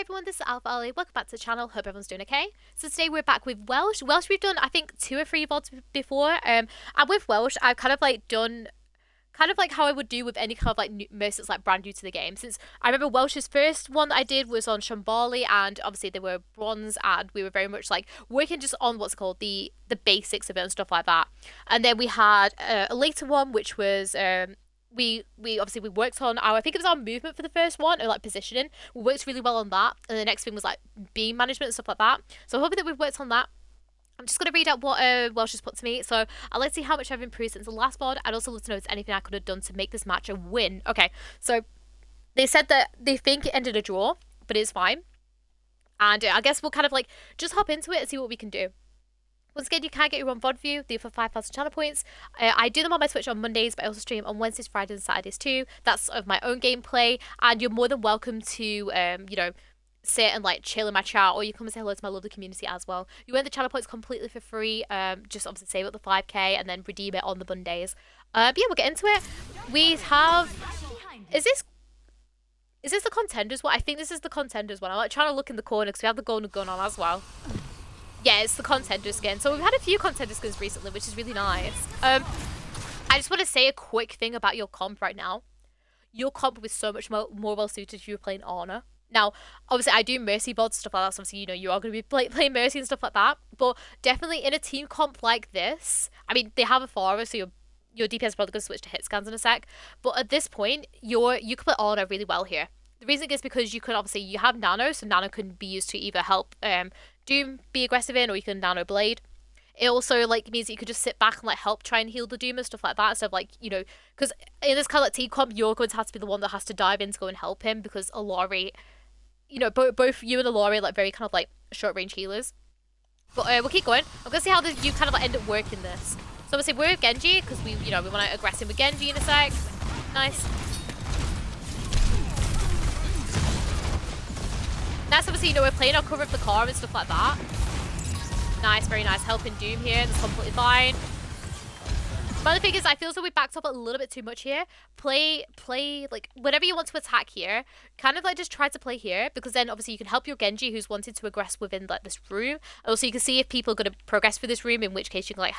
everyone, this is AlphaAli. Welcome back to the channel. Hope everyone's doing okay. So today we're back with Welsh. Welsh we've done, I think, 2 or 3 VODs before. And with Welsh, I've kind of like done how I would do with any kind of like most that's like brand new to the game. Since I remember Welsh's first one that I did was on Shambali, and obviously they were bronze, and we were very much like working just on what's called the basics of it and stuff like that. And then we had a later one which was we obviously worked on I think it was our movement for the first one, or like positioning. We worked really well on that, and the next thing was like beam management and stuff like that. So I'm hoping that we've worked on that. I'm just going to read out what Welsh has put to me. So I'd like to see how much I've improved since the last VOD. I'd also love to know if there's anything I could have done to make this match a win. Okay, so they said that they think it ended a draw, but it's fine. And I guess we'll kind of like just hop into it and see what we can do. Once again, you can get your own VOD view. They're for 5,000 channel points. I do them on my Twitch on Mondays, but I also stream on Wednesdays, Fridays, and Saturdays too. That's of my own gameplay. And you're more than welcome to, you know, sit and like chill in my chat, or you come and say hello to my lovely community as well. You earn the channel points completely for free. Just obviously save up the 5k and then redeem it on the Mondays. But yeah, we'll get into it. We have... Is this the Contenders one? I think this is the Contenders one. I'm like trying to look in the corner because we have the golden gun on as well. Yeah, it's the Contender skin. So we've had a few Contender skins recently, which is really nice. I just want to say a quick thing about your comp right now. Your comp was so much more well suited if you were playing Honor. Now, obviously, I do Mercy VOD, stuff like that. So obviously, you know, you are going to be playing Mercy and stuff like that. But definitely in a team comp like this, I mean, they have a Pharah, so your DPS is probably going to switch to hit scans in a sec. But at this point, you can play Honor really well here. The reason is because you could obviously, you have Nano, so Nano can be used to either help Doom be aggressive in, or you can Nano Blade. It also like means that you could just sit back and like help try and heal the Doom and stuff like that, instead of like, you know, because in this kind of like team comp, you're going to have to be the one that has to dive in to go and help him, because AlphaAli, you know, both you and AlphaAli are like very kind of like short range healers. But we'll keep going. I'm gonna see how you kind of like end up working this. So obviously we're with Genji because we want to aggress him with Genji in a sec. Nice. That's obviously, you know, we're playing our cover of the car and stuff like that. Nice, very nice. Helping Doom here. That's completely fine. But the thing is, I feel as though we backed up a little bit too much here. Play, like, whenever you want to attack here, kind of, like, just try to play here. Because then, obviously, you can help your Genji who's wanted to aggress within, like, this room. And also, you can see if people are going to progress through this room, in which case you can, like,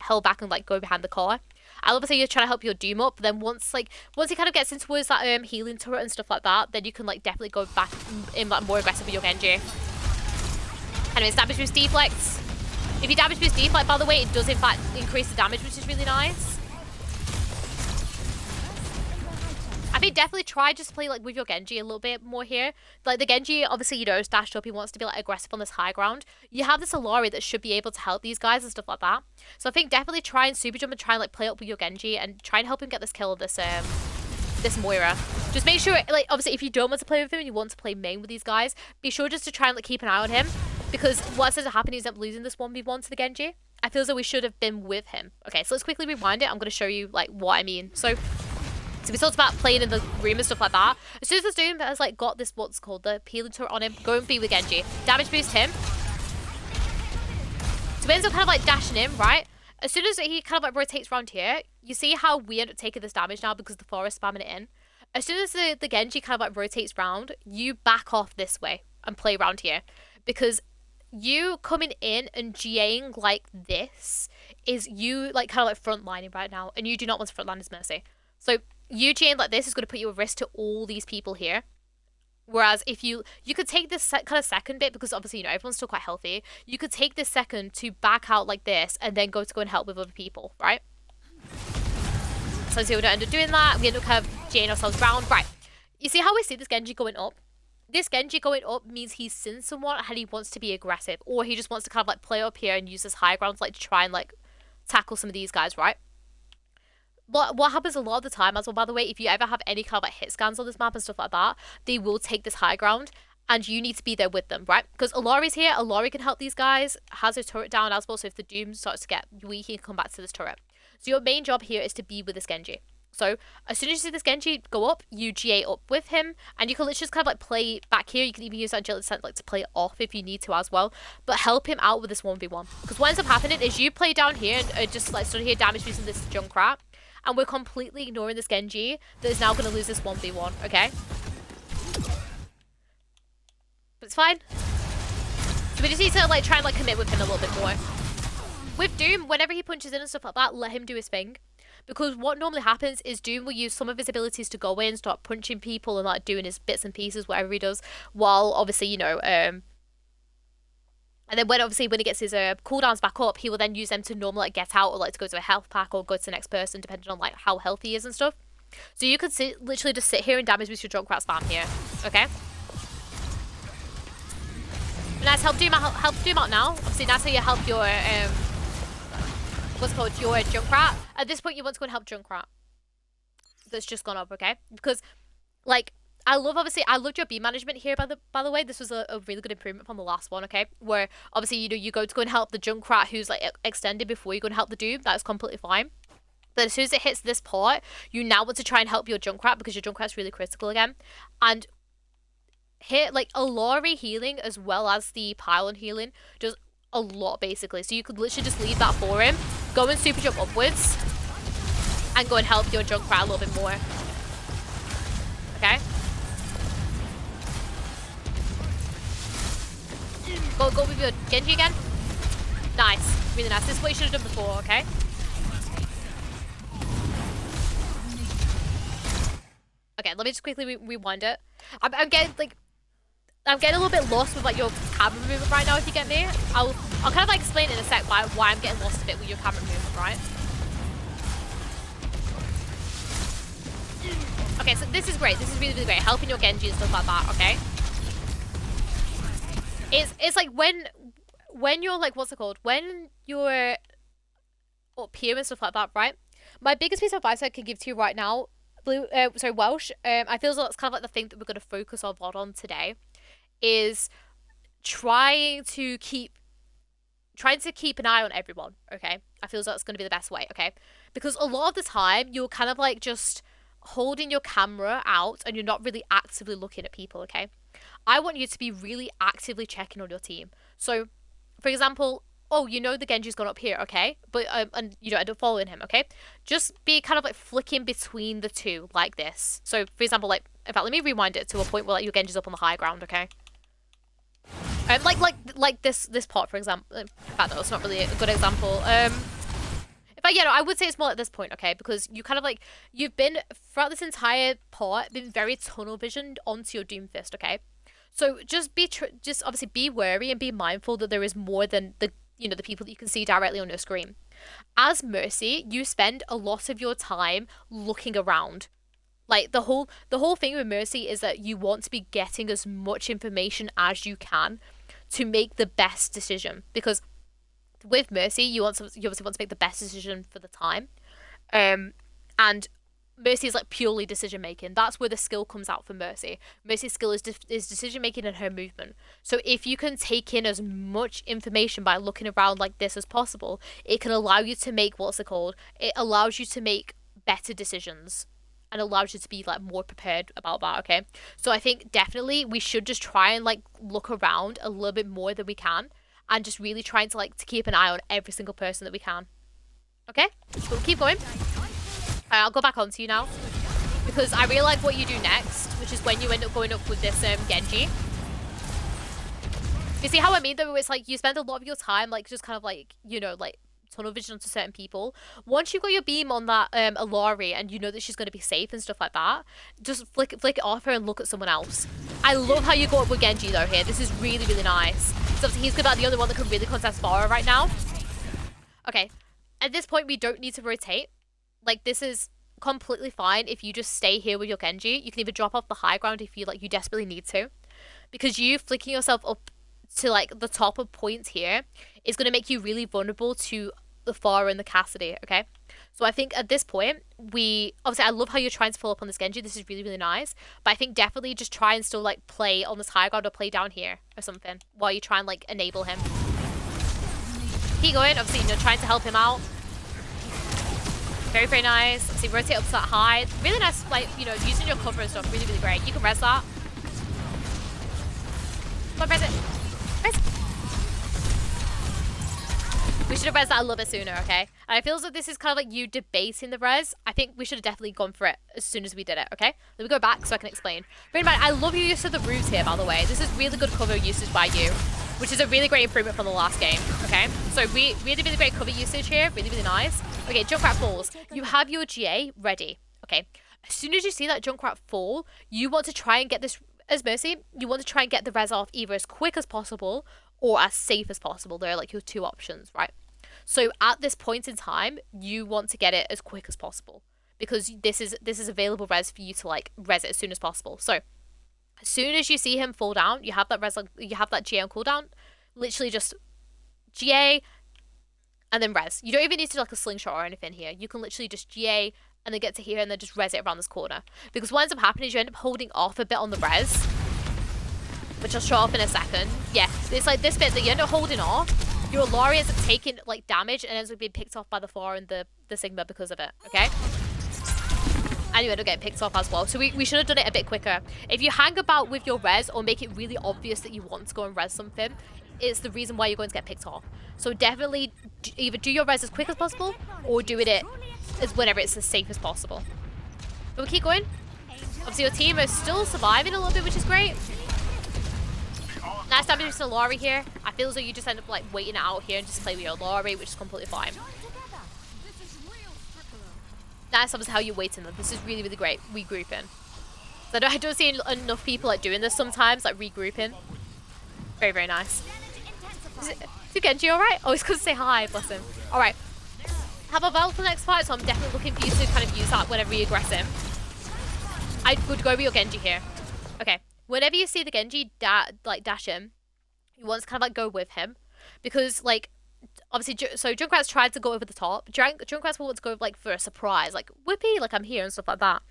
held back and, like, go behind the car. And obviously, you're trying to help your Doom up. But then once he kind of gets in towards that healing turret and stuff like that, then you can, like, definitely go back in, like, more aggressive with your Genji. Anyways, damage boost deflect. If you damage boost deflect, by the way, it does in fact increase the damage, which is really nice. I think definitely try just to play like with your Genji a little bit more here. Like the Genji, obviously, you know, is dashed up. He wants to be like aggressive on this high ground. You have this AlphaAli that should be able to help these guys and stuff like that. So I think definitely try and super jump and try and like play up with your Genji and try and help him get this kill of this Moira. Just make sure, like, obviously, if you don't want to play with him and you want to play main with these guys, be sure just to try and like keep an eye on him. Because what's going to happen is that losing this 1v1 to the Genji. I feel as though we should have been with him. Okay, so let's quickly rewind it. I'm going to show you, like, what I mean. So we talked about playing in the room and stuff like that. As soon as this Doom has, like, got this, what's called, the healing turret on him, go and be with Genji. Damage boost him. So we end up kind of, like, dashing him, right? As soon as he kind of, like, rotates around here, you see how we end up taking this damage now because the Thor is spamming it in. As soon as the Genji kind of, like, rotates round, you back off this way and play around here. Because you coming in and GAing like this is you like kind of like frontlining right now, and you do not want to frontline as Mercy. So you GAing like this is going to put you at risk to all these people here. Whereas if you could take this kind of second bit, because obviously, you know, everyone's still quite healthy, you could take this second to back out like this and then go and help with other people, right? So we don't end up doing that. We end up kind of GAing ourselves round. Right. You see how we see this Genji going up? This Genji going up means he's seen someone and he wants to be aggressive, or he just wants to kind of like play up here and use this high ground to like try and like tackle some of these guys, right? What happens a lot of the time as well, by the way, if you ever have any kind of like hit scans on this map and stuff like that, they will take this high ground and you need to be there with them, right? Because AlphaAli's here, AlphaAli can help these guys, has his turret down as well, so if the Doom starts to get weak, he can come back to this turret. So your main job here is to be with this Genji. So as soon as you see this Genji go up, you GA up with him, and you can literally just kind of like play back here. You can even use that agility sense like to play it off if you need to as well, but help him out with this 1v1. Because what ends up happening is you play down here and just like stood here damage using this Junkrat, and we're completely ignoring this Genji that is now going to lose this 1v1. Okay. It's fine. So we just need to like try and like commit with him a little bit more. With Doom, whenever he punches in and stuff like that, let him do his thing. Because what normally happens is Doom will use some of his abilities to go in, start punching people and like doing his bits and pieces, whatever he does, while obviously, you know, and then when he gets his cooldowns back up, he will then use them to normally like get out or like to go to a health pack or go to the next person, depending on like how healthy he is and stuff. So you could literally just sit here and damage boost your Junkrat spam here, okay? Nice, help Doom out now. Obviously, that's how you help your your Junkrat. At this point, you want to go and help Junkrat. That's just gone up, okay? Because, like, I loved your beam management here, by the way. This was a really good improvement from the last one, okay? Where, obviously, you know, you go and help the Junkrat who's, like, extended before you go and help the Doom. That's completely fine. But as soon as it hits this part, you now want to try and help your Junkrat because your Junkrat's really critical again. And hit, like, AlphaAli healing as well as the pylon healing does a lot, basically. So you could literally just leave that for him, go and super jump upwards, and go and help your Junkrat a little bit more. Okay? Go with your Genji again. Nice. Really nice. This is what you should have done before, okay? Okay, let me just quickly rewind it. I'm getting a little bit lost with like your camera movement right now, if you get me. I'll kind of like explain in a sec why I'm getting lost a bit with your camera movement, right? Okay, so this is great. This is really, really great. Helping your Genji and stuff like that, okay? It's like when you're like, what's it called? When you're up here and stuff like that, right? My biggest piece of advice I can give to you right now, Welsh, I feel as though that's kind of like the thing that we're going to focus our VOD on today, is trying to keep an eye on everyone, okay? I feel as though that's going to be the best way, okay? Because a lot of the time, you're kind of like just holding your camera out and you're not really actively looking at people, okay? I want you to be really actively checking on your team. So, for example, oh, you know the Genji's gone up here, okay? But, and you don't end up following him, okay? Just be kind of like flicking between the two, like this. So, for example, like, in fact, let me rewind it to a point where like your Genji's up on the high ground, okay? Like this part, for example. In fact, no, it's not really a good example. But yeah, no, I would say it's more at this point, okay? Because you kind of like, you've been, throughout this entire part, been very tunnel visioned onto your Doomfist, okay? So just obviously be wary and be mindful that there is more than the people that you can see directly on your screen. As Mercy, you spend a lot of your time looking around. Like the whole thing with Mercy is that you want to be getting as much information as you can to make the best decision, because with Mercy, you obviously want to make the best decision for the time. And Mercy is like purely decision making. That's where the skill comes out for Mercy. Mercy's skill is decision making and her movement. So if you can take in as much information by looking around like this as possible, it can allow you to make, it allows you to make better decisions and allows you to be like more prepared about that, okay? So I think definitely we should just try and like look around a little bit more than we can, and just really trying to like to keep an eye on every single person that we can. Okay? So keep going. I'll go back onto you now, because I really like what you do next, which is when you end up going up with this Genji. You see how I mean though? It's like you spend a lot of your time like just kind of like, you know, like tunnel vision onto certain people. Once you've got your beam on that AlphaAli and you know that she's going to be safe and stuff like that, just flick it off her and look at someone else. I love how you go up with Genji though here. This is really, really nice. So obviously he's about the only one that can really contest Farah right now. Okay, at this point we don't need to rotate. Like, this is completely fine if you just stay here with your Genji. You can even drop off the high ground if you desperately need to, because you flicking yourself up to like the top of points here is going to make you really vulnerable to the Farah and the Cassidy, okay? So I think at this point, obviously I love how you're trying to follow up on this Genji. This is really, really nice. But I think definitely just try and still like play on this high ground or play down here or something while you try and like enable him. Keep going, obviously, you know, trying to help him out. Very, very nice. Obviously rotate up to that high. Really nice, like, you know, using your cover and stuff. Really, really great. You can res that. Come on, res it. Res. We should have res that a little bit sooner, okay? And I feel as though this is kind of like you debating the res. I think we should have definitely gone for it as soon as we did it, okay? Let me go back so I can explain. Bear in mind, I love your use of the roofs here, by the way. This is really good cover usage by you, which is a really great improvement from the last game, okay? So really, really great cover usage here. Really, really nice. Okay, Junkrat falls. You have your GA ready, okay? As soon as you see that Junkrat fall, you want to try and get this, as Mercy, you want to try and get the res off either as quick as possible or as safe as possible. They're like your two options, right? So at this point in time, you want to get it as quick as possible because this is available res for you to like res it as soon as possible. So as soon as you see him fall down, you have that res, you have that GA on cooldown. Literally just GA and then res. You don't even need to do like a slingshot or anything here. You can literally just GA and then get to here and then just res it around this corner. Because what ends up happening is you end up holding off a bit on the res, which I'll show off in a second. Yeah, it's like this bit that you end up holding off. Your AlphaAli ends up taking like damage and ends up being picked off by the Pharah and the Sigma because of it, okay? And you end up getting picked off as well. So we should have done it a bit quicker. If you hang about with your res or make it really obvious that you want to go and res something, it's the reason why you're going to get picked off. So definitely either do your res as quick as possible or do it as whenever it's as safe as possible. But we'll keep going. Obviously your team is still surviving a little bit, which is great. Nice damage to AlphaAli here. I feel as though you just end up like waiting it out here and just play with your AlphaAli, which is completely fine. That's obviously how you're waiting them. This is really, really great. Regrouping. So I don't see enough people like doing this sometimes, like regrouping. Very, very nice. Is Genji alright? Oh, he's going to say hi. Bless him. Alright. Have a Val for the next fight, so I'm definitely looking for you to kind of use that whenever you aggress him. I would go with your Genji here. Okay. Whenever you see the Genji dash him, you want to kind of like go with him. Because like, obviously, so Junkrat's tried to go over the top. Junkrat's will want to go like for a surprise, like whippy, like I'm here and stuff like that.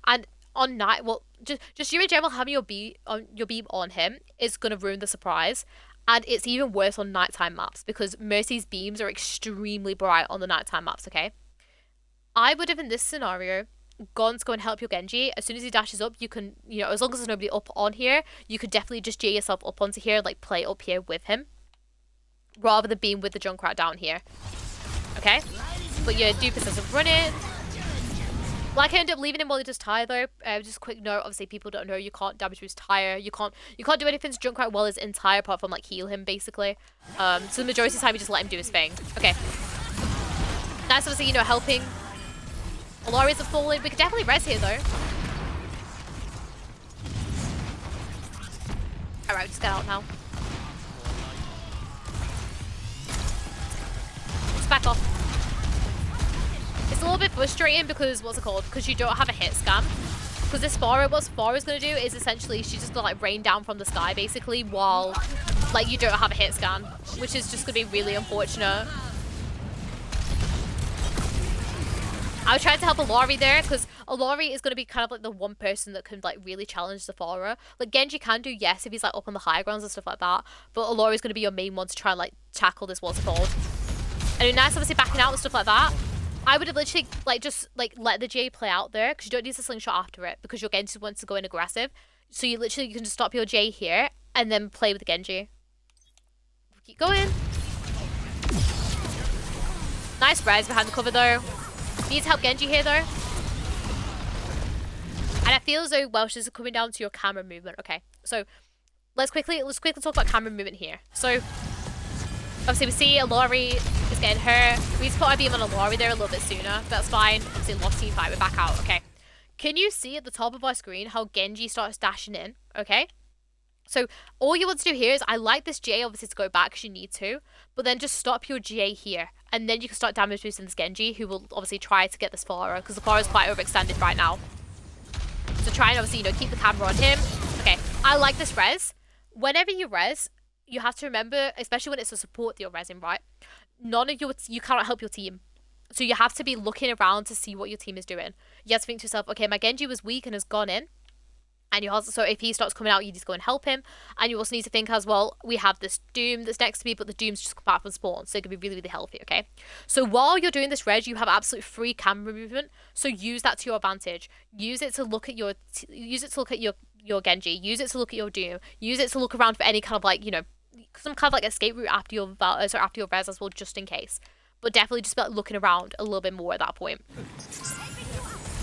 And on night, well, just you in general having your beam on him is gonna ruin the surprise. And it's even worse on nighttime maps because Mercy's beams are extremely bright on the nighttime maps. Okay, I would have in this scenario gone to go and help your Genji. As soon as he dashes up, you can, you know, as long as there's nobody up on here, you could definitely just J yourself up onto here, like play up here with him, rather than being with the Junkrat down here. Okay? But your Dupus doesn't run it. Like I ended up leaving him while he does tire though. Just a quick note, obviously people don't know you can't damage his tire. You can't do anything to Junkrat while he's in tire apart from like heal him basically. So the majority of the time you just let him do his thing. Okay. Nice obviously, you know, helping. AlphaAli isn't falling. We could definitely res here though. Alright, just get out now. Just back off. It's a little bit frustrating because, what's it called? Because you don't have a hit scan. Because this Pharah, what Pharah's going to do is essentially she's just going to like rain down from the sky basically while like you don't have a hit scan. Which is just going to be really unfortunate. I was trying to help AlphaAli there because AlphaAli is going to be kind of like the one person that can like really challenge the Pharah. Like Genji can do, yes, if he's like up on the high grounds and stuff like that. But AlphaAli is going to be your main one to try and like tackle this, what's it called. And nice obviously backing out and stuff like that. I would have literally like just like let the J play out there because you don't need to slingshot after it because your Genji wants to go in aggressive. So you literally can just stop your J here and then play with the Genji. Keep going. Nice res behind the cover though. Need to help Genji here though. And I feel as though Welsh is coming down to your camera movement. Okay, so let's quickly talk about camera movement here. So obviously we see AlphaAli is getting hurt. We need to put our beam on AlphaAli there a little bit sooner. That's fine. Obviously lost team fight, we're back out. Okay. Can you see at the top of our screen how Genji starts dashing in? Okay. So all you want to do here is, I like this J obviously to go back because you need to, but then just stop your J here. And then you can start damage boosting this Genji, who will obviously try to get this Pharah because the Pharah is quite overextended right now. So try and obviously, you know, keep the camera on him. Okay, I like this res. Whenever you res, you have to remember, especially when it's a support that you're resing, right? You cannot help your team. So you have to be looking around to see what your team is doing. You have to think to yourself, okay, my Genji was weak and has gone in. And you also, so if he starts coming out, you just go and help him. And you also need to think as well, we have this Doom that's next to me, but the Doom's just come back from spawn. So it can be really, really healthy, okay? So while you're doing this res, you have absolute free camera movement. So use that to your advantage. Use it to look at your Genji. Use it to look at your Doom. Use it to look around for any kind of like, you know, some kind of like escape route after your res as well, just in case. but definitely just be like looking around a little bit more at that point.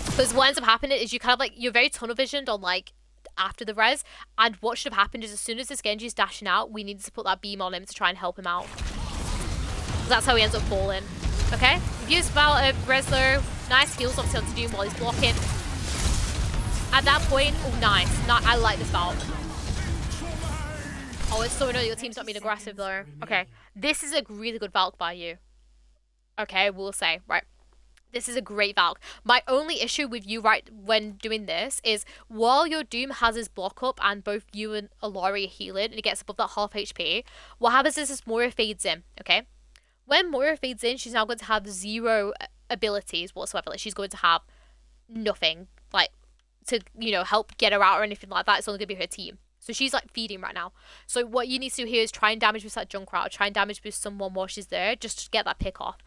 Because what ends up happening is you kind of like, you're very tunnel visioned on like after the res, and what should have happened is as soon as this Genji is dashing out, we needed to put that beam on him to try and help him out. That's how he ends up falling. Okay, use res though. Nice heals obviously onto Doom while he's blocking. At that point, oh nice. I like this Valk. Oh, it's so annoying your team's not being aggressive though. Okay, this is a really good Valk by you. Okay, we'll say, right. This is a great Valk. My only issue with you right when doing this is while your Doom has his block up and both you and AlphaAli are healing and it gets above that half HP, what happens is this Moira fades in, okay? When Moira fades in, she's now going to have 0 abilities whatsoever. Like, she's going to have nothing, like, to, you know, help get her out or anything like that. It's only going to be her team. So she's, like, feeding right now. So what you need to do here is try and damage boost that Junkrat, or try and damage boost someone while she's there, just to get that pick off.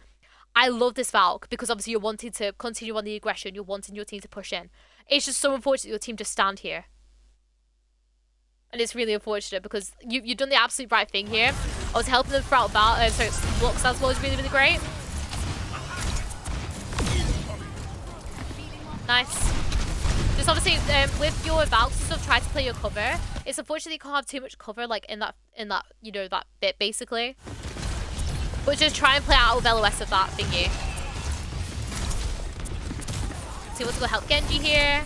I love this Valk because obviously you're wanting to continue on the aggression. You're wanting your team to push in. It's just so unfortunate your team just stand here. And it's really unfortunate because you've done the absolute right thing here. I was helping them throughout battle, so block as well is really, really great. Nice. Just obviously with your Valks and stuff, try to play your cover. It's unfortunate you can't have too much cover like in that you know that bit basically. But just try and play out with LOS of that thingy. So let's go help Genji here.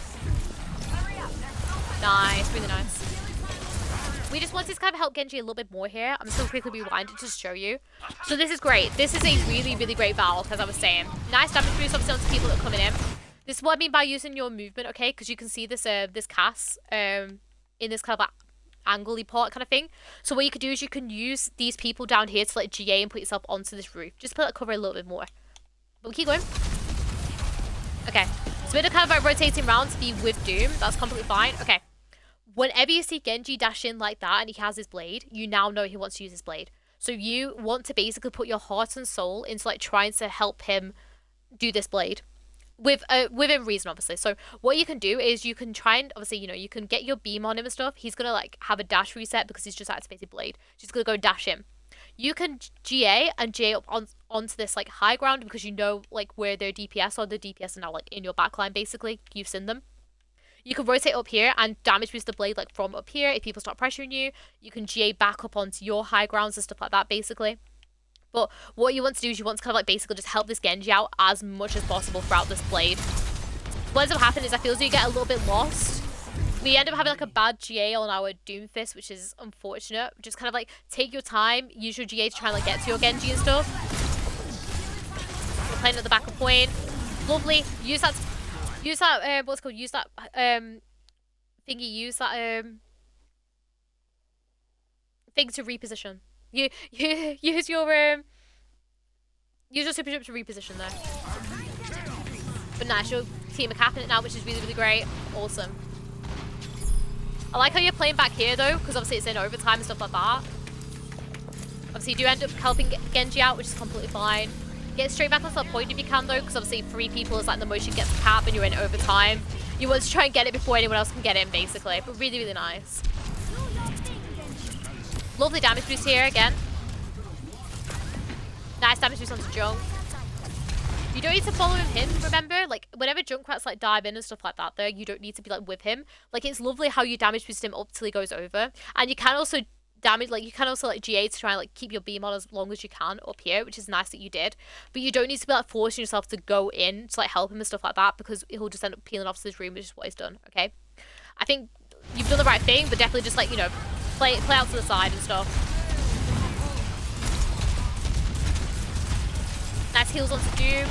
Nice, really nice. We just wanted to kind of help Genji a little bit more here. I'm just going to quickly rewind it to show you. So this is great. This is a really, really great Valk, as I was saying. Nice damage boost obviously onto people that are coming in. This is what I mean by using your movement, okay? Because you can see this this cast in this kind of like angle-y part kind of thing. So what you could do is you can use these people down here to like GA and put yourself onto this roof. Just put that cover a little bit more. But we'll keep going. Okay. So we're kind of like rotating around to be with Doom. That's completely fine. Okay. Whenever you see Genji dash in like that and he has his blade, you now know he wants to use his blade. So you want to basically put your heart and soul into like trying to help him do this blade. Within reason, obviously. So what you can do is you can try and obviously, you know, you can get your beam on him and stuff. He's gonna like have a dash reset because he's just activated blade. She's gonna go dash him. You can GA and GA up onto this like high ground because you know like where their DPS are. The DPS are now like in your backline basically. You've seen them. You can rotate up here and damage boost the blade like from up here if people start pressuring you. You can GA back up onto your high grounds and stuff like that basically. But what you want to do is you want to kind of like basically just help this Genji out as much as possible throughout this blade. What ends up happening is I feel as though you get a little bit lost. We end up having like a bad GA on our Doomfist, which is unfortunate. Just kind of like take your time, use your GA to try and like get to your Genji and stuff. We're playing at the backup point. Lovely. Use that what's it called? Use that thingy. Use that thing to reposition. You use your super jump to reposition there. But nice, your team are capping it now, which is really, really great. Awesome. I like how you're playing back here though, because obviously it's in overtime and stuff like that. Obviously you do end up helping Genji out, which is completely fine. Get straight back onto that point if you can though, because obviously 3 people is like the most you get to cap and you're in overtime. You want to try and get it before anyone else can get in basically, but really, really nice. Lovely damage boost here again. Nice damage boost onto Junk. You don't need to follow him, remember? Like, whenever Junkrats like dive in and stuff like that though, you don't need to be like with him. Like, it's lovely how you damage boost him up till he goes over. And you can also damage, like, you can also like GA to try and like keep your beam on as long as you can up here, which is nice that you did. But you don't need to be like forcing yourself to go in to like help him and stuff like that, because he'll just end up peeling off his room, which is what he's done, okay? I think you've done the right thing, but definitely just like, you know, play out to the side and stuff. Nice heals onto Doom.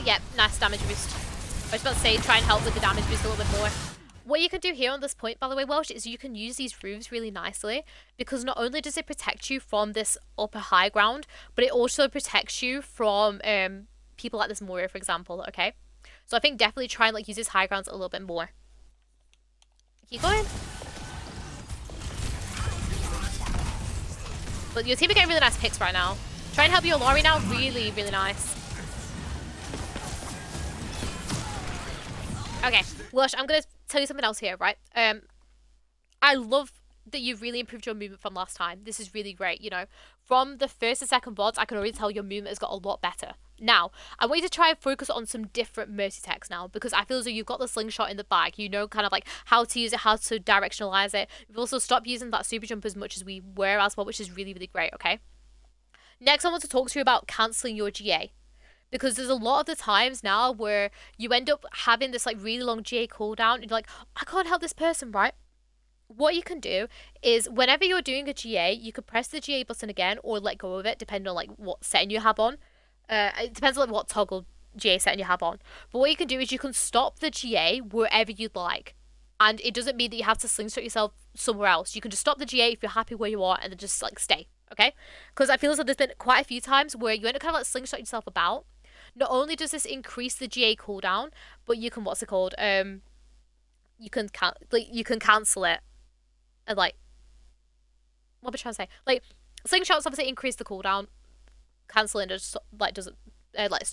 Yep, nice damage boost. I was about to say, try and help with the damage boost a little bit more. What you can do here on this point, by the way, Welsh, is you can use these roofs really nicely, because not only does it protect you from this upper high ground, but it also protects you from people like this Moira, for example, okay? So I think definitely try and like use these high grounds a little bit more. Keep going. But your team are getting really nice picks right now. Try and help your AlphaAli now. Really, really nice. Okay, Welsh, I'm going to tell you something else here, right? I love that you've really improved your movement from last time. This is really great, you know. From the first and second VODs, I can already tell your movement has got a lot better. Now, I want you to try and focus on some different Mercy techs now, because I feel as though you've got the slingshot in the bag. You know kind of like how to use it, how to directionalize it. We've also stopped using that super jump as much as we were as well, which is really, really great, okay? Next, I want to talk to you about cancelling your GA. Because there's a lot of the times now where you end up having this like really long GA cooldown and you're like, I can't help this person, right? What you can do is whenever you're doing a GA, you could press the GA button again or let go of it, depending on like what setting you have on. It depends on like what toggle GA setting you have on. But what you can do is you can stop the GA wherever you'd like. And it doesn't mean that you have to slingshot yourself somewhere else. You can just stop the GA if you're happy where you are and then just like stay, okay? Because I feel as though there's been quite a few times where you end up kind of like slingshot yourself about. Not only does this increase the GA cooldown, but you can, what's it called? You can cancel it. And like, what am I trying to say? Like, slingshots obviously increase the cooldown. Canceling just like doesn't like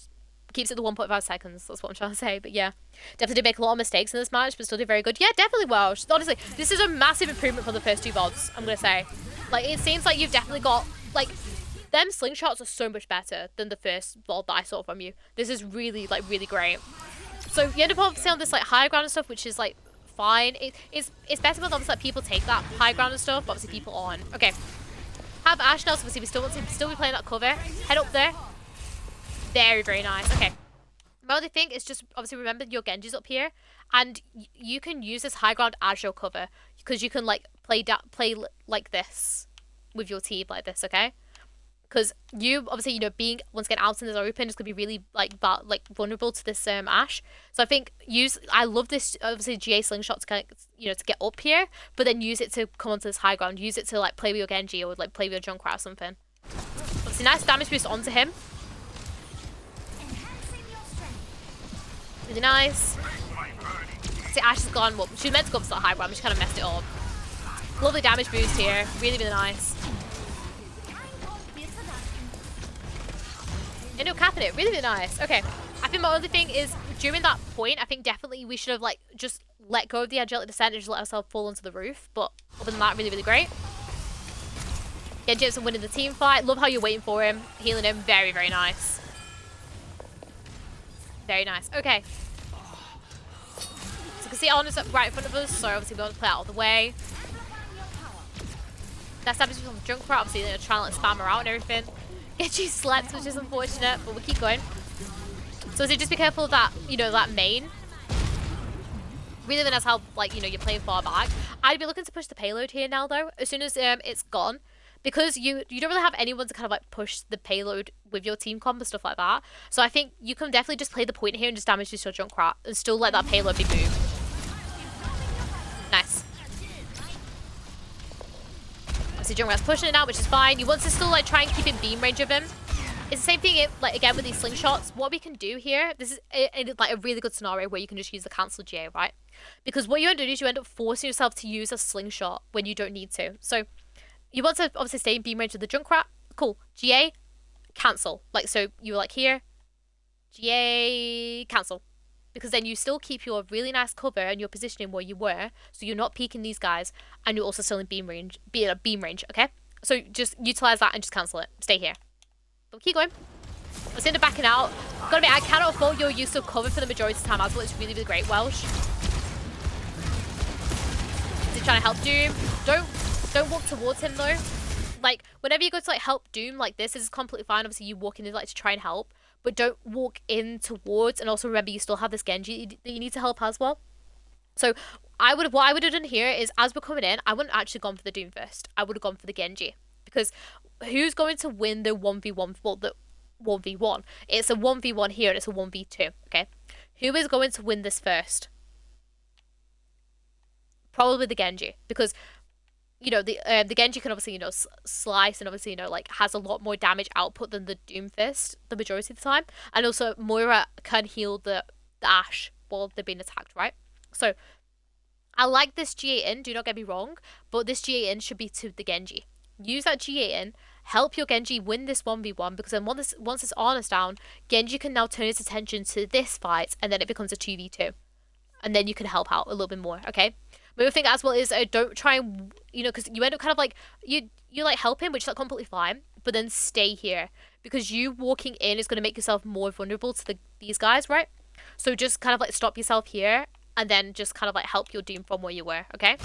keeps it to 1.5 seconds. That's what I'm trying to say. But yeah, definitely did make a lot of mistakes in this match, but still did very good. Yeah, definitely Welsh. Honestly, this is a massive improvement from the first two VODs. I'm gonna say, like, it seems like you've definitely got like them slingshots are so much better than the first VOD that I saw from you. This is really like really great. So you end up obviously on this like high ground and stuff, which is like fine. It's better when obviously like, people take that high ground and stuff, but obviously people aren't. Okay. Have Ash now, so obviously we still want to still be playing that cover. Head up there. Very, very nice. Okay. My other thing is just obviously remember your Genji's up here, and you can use this high ground as your cover because you can like play like this with your team like this, okay? Because you obviously, you know, being once again out in this open is gonna be really like vulnerable to this Ash. So I think I love this obviously GA slingshot to kind of, you know, to get up here, but then use it to come onto this high ground. Use it to like play with your Genji or like play with your Junkrat or something. Obviously nice damage boost onto him. Really nice. See, Ash has gone. Well, she was meant to go up to that high ground, but she kind of messed it up. Lovely damage boost here. Really, really nice. Yeah, no, capping it. Really, really nice. Okay. I think my only thing is, during that point, I think definitely we should have, like, just let go of the agility descent and just let ourselves fall onto the roof. But other than that, really, really great. Genji Jensen winning the team fight. Love how you're waiting for him. Healing him. Very, very nice. Very nice. Okay. So you can see Eleanor's right in front of us, so obviously we want to play out of the way. That's damage from Junkrat. Obviously they're trying to like spam her out and everything. She slept, which is unfortunate, but we'll keep going. So just be careful of that, you know, that main. Really then that's how, like, you know, you're playing far back. I'd be looking to push the payload here now, though, as soon as it's gone. Because you don't really have anyone to kind of, like, push the payload with your team comp and stuff like that. So I think you can definitely just play the point here and just damage this your Junkrat and still let that payload be moved. Nice. So Junkrat's pushing it out, which is fine. You want to still, like, try and keep in beam range of him. It's the same thing, like, again, with these slingshots. What we can do here, this is like a really good scenario where you can just use the cancel GA, right? Because what you end up doing is you end up forcing yourself to use a slingshot when you don't need to. So you want to obviously stay in beam range of the Junkrat. Cool. GA, cancel. Like, so you were like here, GA, cancel. Because then you still keep your really nice cover and your positioning where you were, so you're not peeking these guys, and you're also still in beam range, okay? So just utilize that and just cancel it. Stay here. But keep going. Let's end up backing out. Gotta be, I cannot fault your use of cover for the majority of the time as well. It's really, really great, Welsh. He's trying to help Doom. Don't walk towards him though. Like, whenever you go to like help Doom like this is completely fine. Obviously you walk in like to try and help, but don't walk in towards, and also remember you still have this Genji that you need to help as well. So what I would have done here is, as we're coming in, I wouldn't actually gone for the Doom first. I would have gone for the Genji. Because who's going to win the 1v1? Well, the 1v1. It's a 1v1 here and it's a 1v2, okay? Who is going to win this first? Probably the Genji. Because, you know, the Genji can obviously, you know, slice and obviously, you know, like, has a lot more damage output than the Doom Fist the majority of the time. And also, Moira can heal the Ashe while they're being attacked, right? So, I like this GA in, do not get me wrong, but this GA in should be to the Genji. Use that GA in, help your Genji win this 1v1, because then once this Arna's down, Genji can now turn his attention to this fight, and then it becomes a 2v2. And then you can help out a little bit more, okay? The other thing as well is don't try and, you know, because you end up kind of like, you like help him, which is like completely fine, but then stay here. Because you walking in is going to make yourself more vulnerable to these guys, right? So just kind of like stop yourself here, and then just kind of like help your Doom from where you were, okay?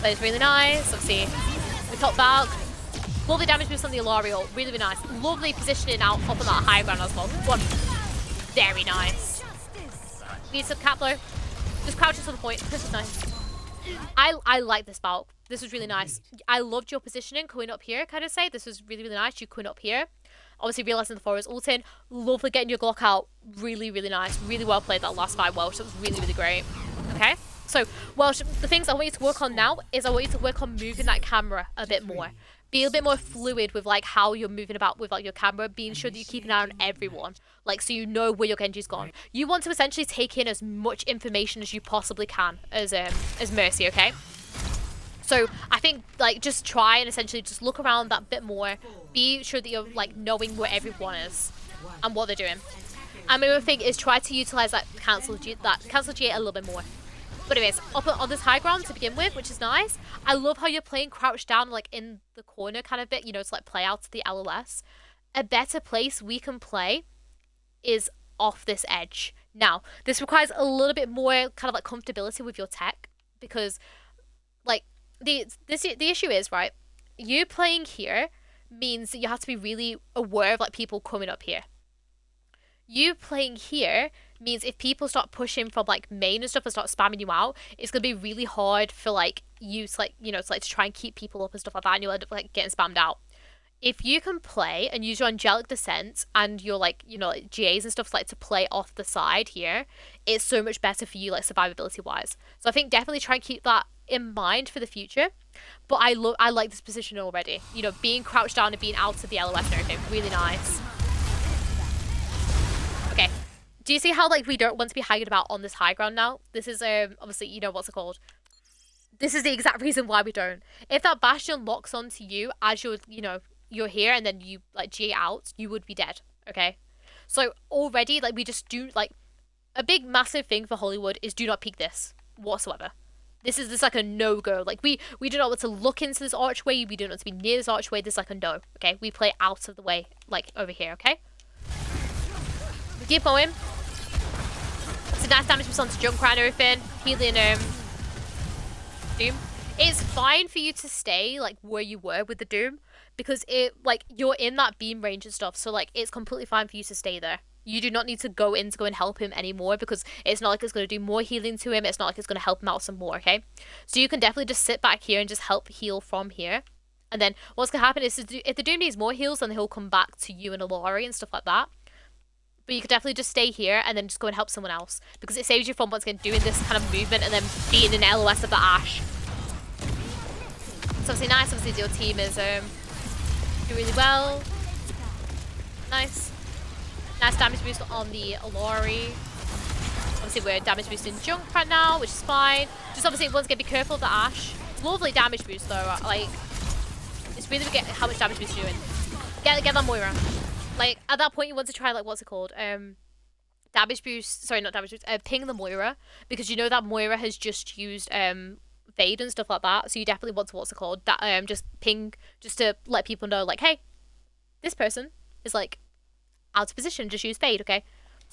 That is really nice. Obviously, we top Valk. Lovely damage boost on the AlphaAli ult. Really, really nice. Lovely positioning out up on that high ground as well. One. Very nice. Need some cap though. Just crouch to the point. This is nice. I like this Valk. This was really nice. I loved your positioning coming up here, kind of say. This was really, really nice. You coming up here. Obviously realizing the forest ult in. Lovely getting your Glock out. Really, really nice. Really well played that last fight, Welsh. That was really, really great. Okay? So, Welsh, the things I want you to work on now is I want you to work on moving that camera a bit more. Be a bit more fluid with like how you're moving about with like your camera, being sure that you keep an eye on everyone, like so you know where your Genji's gone. You want to essentially take in as much information as you possibly can as Mercy, okay? So I think like just try and essentially just look around that bit more. Be sure that you're like knowing where everyone is and what they're doing. And the other thing is try to utilize that cancel G8 a little bit more. But anyways, up on this high ground to begin with, which is nice. I love how you're playing crouched down, like in the corner kind of bit, you know, to like play out to the LOS. A better place we can play is off this edge. Now, this requires a little bit more kind of like comfortability with your tech, because like the issue is, right, you playing here means that you have to be really aware of like people coming up here. You playing here means if people start pushing from like main and stuff and start spamming you out, it's gonna be really hard for like you to like, you know, to try and keep people up and stuff like that, and you'll end up like getting spammed out. If you can play and use your angelic descent and your like, you know, like GAs and stuff like to play off the side here, it's so much better for you like survivability wise. So I think definitely try and keep that in mind for the future. But I like this position already. You know, being crouched down and being out of the LOS and everything, really nice. Okay, do you see how like we don't want to be hanging about on this high ground now? This is obviously, you know, what's it called? This is the exact reason why we don't. If that bastion locks onto you as you're, you know, you're here and then you like G out, you would be dead. Okay, so already like we just do like a big massive thing for Hollywood is do not peek this whatsoever. This is like a no-go. Like we do not want to look into this archway. We do not want to be near this archway. This is like a no. Okay, we play out of the way, like over here. Okay. Keep going. It's a nice damage boost onto Junkrat and everything. Healing Doom. It's fine for you to stay like where you were with the Doom, because it like you're in that beam range and stuff, so like it's completely fine for you to stay there. You do not need to go in to go and help him anymore, because it's not like it's going to do more healing to him. It's not like it's going to help him out some more, okay? So you can definitely just sit back here and just help heal from here. And then what's going to happen is if the Doom needs more heals, then he'll come back to you and AlphaAli and stuff like that. But you could definitely just stay here and then just go and help someone else, because it saves you from once again doing this kind of movement and then being an LOS of the Ashe. It's obviously nice. Obviously your team is doing really well. Nice. Nice damage boost on the AlphaAli. Obviously we're damage boosting Junkrat now, which is fine. Just obviously once again be careful of the Ashe. Lovely damage boost though. Like it's really good how much damage boost you're doing. Get that Moira. Like, at that point, you want to try, like, what's it called? Damage boost. Sorry, not damage boost. Ping the Moira. Because you know that Moira has just used, Fade and stuff like that. So you definitely want to, what's it called? That, just ping, just to let people know, like, hey, this person is, like, out of position. Just use Fade, okay?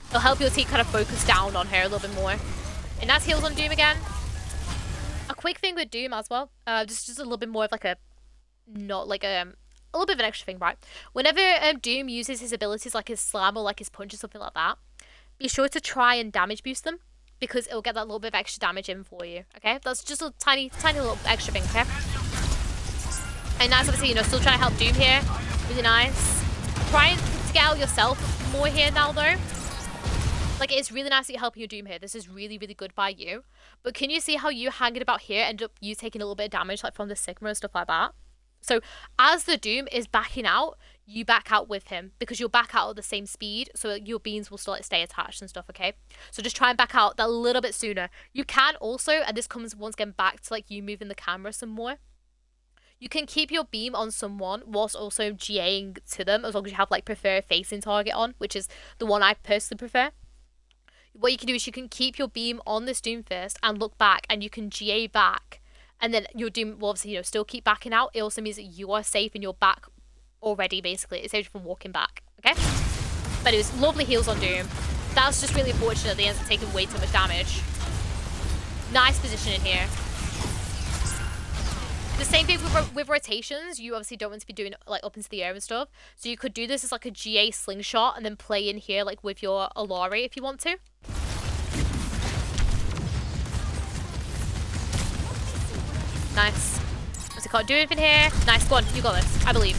It'll help your team kind of focus down on her a little bit more. And that's heals on Doom again. A quick thing with Doom as well. Just a little bit more of, like, a little bit of an extra thing, right? Whenever Doom uses his abilities like his slam or like his punch or something like that, be sure to try and damage boost them, because it'll get that little bit of extra damage in for you, okay? That's just a tiny little extra thing, okay? And that's obviously, you know, still trying to help Doom here. Really nice. Trying to get out yourself more here now, though. Like, it's really nice that you're helping your Doom here. This is really, really good by you. But can you see how you hanging about here end up you taking a little bit of damage, like from the Sigma and stuff like that? So as the Doom is backing out, you back out with him, because you'll back out at the same speed, so your beams will still like, stay attached and stuff, okay? So just try and back out that little bit sooner. You can also, and this comes once again back to like you moving the camera some more, you can keep your beam on someone whilst also GAing to them, as long as you have like prefer facing target on, which is the one I personally prefer. what you can do is you can keep your beam on this Doom first and look back, and you can GA back, and then your Doom will obviously, you know, still keep backing out. It also means that you are safe and you're back already, basically. It saves you from walking back, okay? But it was lovely heals on Doom. That's just really unfortunate. They end up taking way too much damage. Nice position in here. The same thing with rotations. You obviously don't want to be doing like up into the air and stuff. So you could do this as like a GA slingshot and then play in here like with your AlphaAli if you want to. Nice. So can't do anything here. Nice, go on, you got this. I believe.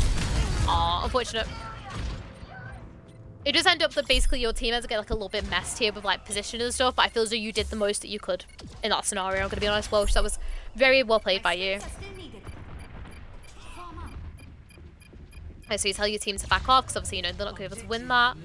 Aw, unfortunate. It does end up that basically your team has to get like a little bit messed here with like position and stuff, but I feel as though you did the most that you could in that scenario. I'm gonna be honest, Welsh. That was very well played by you. Okay, so you tell your team to back off because obviously, you know, they're not gonna be able to win that.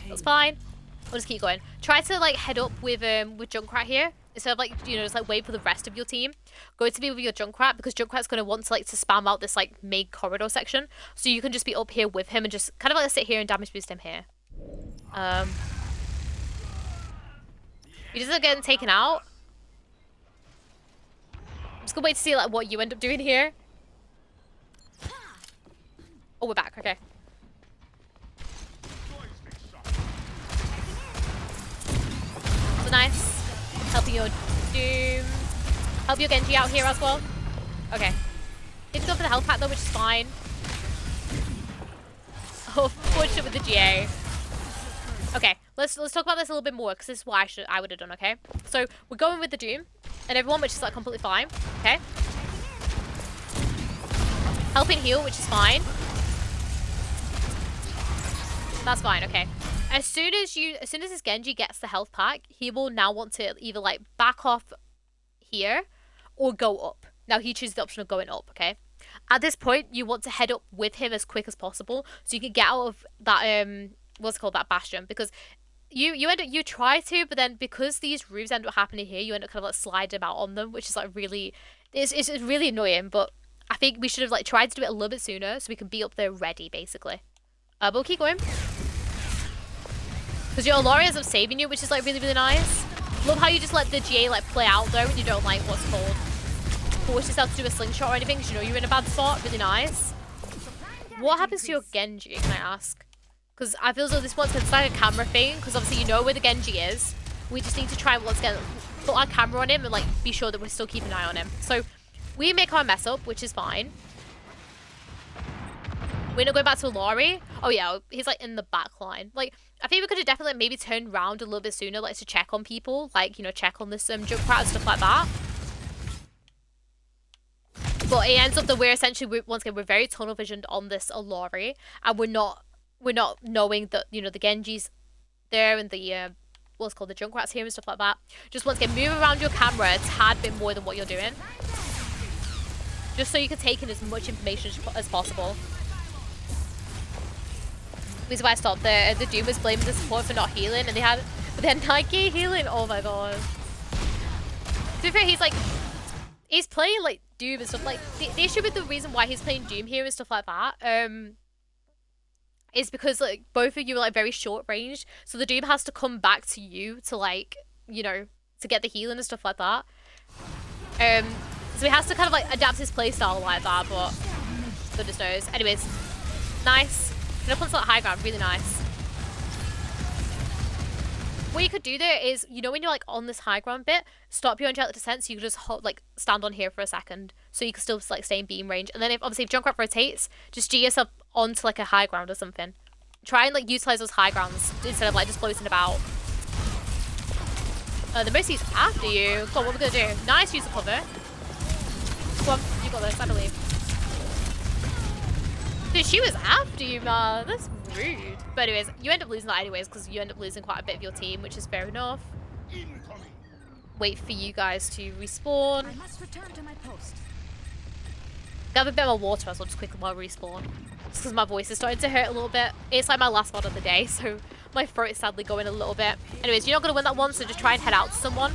That's fine. We'll just keep going. Try to like head up with Junkrat here. Instead of like, you know, just like wait for the rest of your team. Go to be with your Junkrat because Junkrat's going to want to like to spam out this like main corridor section. So you can just be up here with him and just kind of like sit here and damage boost him here. You just end up getting taken out. I'm just going to wait to see like what you end up doing here. Oh, we're back. Okay. So nice. Helping your Doom. Help your Genji out here as well. Okay. Need to go for the health pack though, which is fine. Oh, fortunate with the GA. Okay, let's talk about this a little bit more because this is what I would have done. Okay, so we're going with the Doom and everyone, which is like completely fine. Okay. Helping heal, which is fine. That's fine. Okay. As soon as this Genji gets the health pack, he will now want to either like back off here or go up. Now he chooses the option of going up, okay? At this point, you want to head up with him as quick as possible so you can get out of that what's it called, that bastion, because you try to, but then because these roofs end up happening here, you end up kind of like sliding about on them, which is like really it's really annoying, but I think we should have like tried to do it a little bit sooner so we can be up there ready basically. But we'll keep going. Because your AlphaAli ends up saving you, which is like really, really nice. Love how you just let the GA like play out though and you don't like what's called force yourself to do a slingshot or anything because you know you're in a bad spot. Really nice. What happens to your Genji, can I ask? Because I feel as though this one's like a camera thing because obviously you know where the Genji is. We just need to try once again put our camera on him and like be sure that we're still keeping an eye on him. So we make our mess up, which is fine. We're not going back to AlphaAli. Oh yeah, he's like in the back line. Like, I think we could have definitely maybe turned around a little bit sooner, like to check on people, like, you know, check on this Junkrat and stuff like that. But it ends up that we're essentially, once again, we're very tunnel visioned on this AlphaAli, and we're not knowing that, you know, the Genji's there and the what's called the Junkrat's here and stuff like that. Just once again, move around your camera a tad bit more than what you're doing, just so you can take in as much information as possible. This is why I stopped there. The Doom was blaming the support for not healing, and they had 9k healing. Oh my god. To be fair, he's playing like Doom and stuff. Like the issue with the reason why he's playing Doom here and stuff like that, is because like both of you are like very short range, so the Doom has to come back to you to like, you know, to get the healing and stuff like that. So he has to kind of like adapt his playstyle like that, but goodness knows. Anyways, nice. Up onto that high ground, really nice. What you could do there is, you know, when you're like on this high ground bit, stop your angelic descent so you can just like stand on here for a second, so you can still like stay in beam range. And then if Junkrat rotates, just G yourself onto like a high ground or something. Try and like utilize those high grounds instead of like just floating about. The Mercy's after you. Go on, what we're gonna do? Nice use of cover. Go on, you got this, I believe. Dude, she was after you, man. That's rude. But anyways, you end up losing that anyways because you end up losing quite a bit of your team, which is fair enough. Wait for you guys to respawn. I must return to my post. Grab a bit more water as well, just quickly while I respawn. Just because my voice is starting to hurt a little bit. It's like my last mod of the day, so my throat is sadly going a little bit. Anyways, you're not going to win that one, so just try and head out to someone.